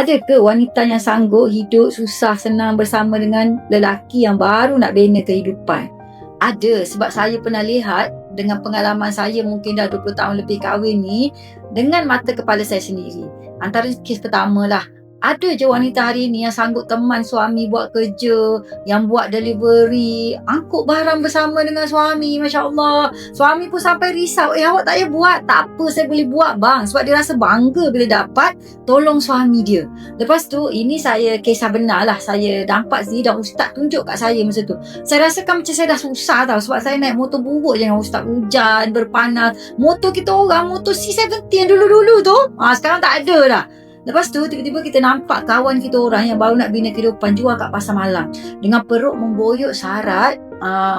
Ada ke wanita yang sanggup hidup susah senang bersama dengan lelaki yang baru nak bina kehidupan? Ada, sebab saya pernah lihat dengan pengalaman saya mungkin dah 20 tahun lebih kahwin ni, dengan mata kepala saya sendiri. Antara kes pertama lah, ada je wanita hari ni yang sanggup teman suami buat kerja, yang buat delivery, angkut barang bersama dengan suami, Masya Allah. Suami pun sampai risau, awak tak payah buat. Tak apa, saya boleh buat bang. Sebab dia rasa bangga bila dapat tolong suami dia. Lepas tu, ini saya kisah benar lah. Saya nampak sendiri dan ustaz tunjuk kat saya masa tu. Saya rasakan macam saya dah susah tau. Sebab saya naik motor buruk je dengan ustaz, hujan, berpanas. Motor kita orang, motor C70 yang dulu-dulu tu, sekarang tak ada dah. Lepas tu tiba-tiba kita nampak kawan kita orang yang baru nak bina kehidupan jual kat pasar malam dengan perut memboyok syarat,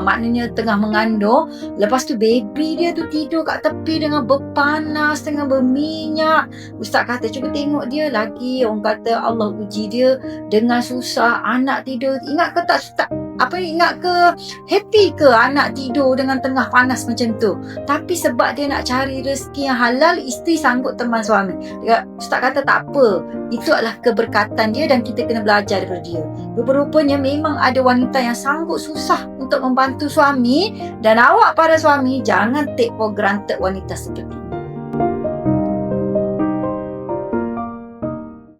maknanya tengah mengandung. Lepas tu baby dia tu tidur kat tepi dengan berpanas, tengah berminyak. Ustaz kata cuba tengok dia lagi, orang kata Allah uji dia dengan susah anak tidur. Ingat ke tak Ustaz? Ingat ke happy ke anak tidur dengan tengah panas macam tu? Tapi sebab dia nak cari rezeki yang halal, isteri sanggup teman suami. Ustaz kata tak apa, itu adalah keberkatan dia dan kita kena belajar daripada dia. Rupa-rupanya memang ada wanita yang sanggup susah untuk membantu suami, dan awak para suami jangan take for granted wanita seperti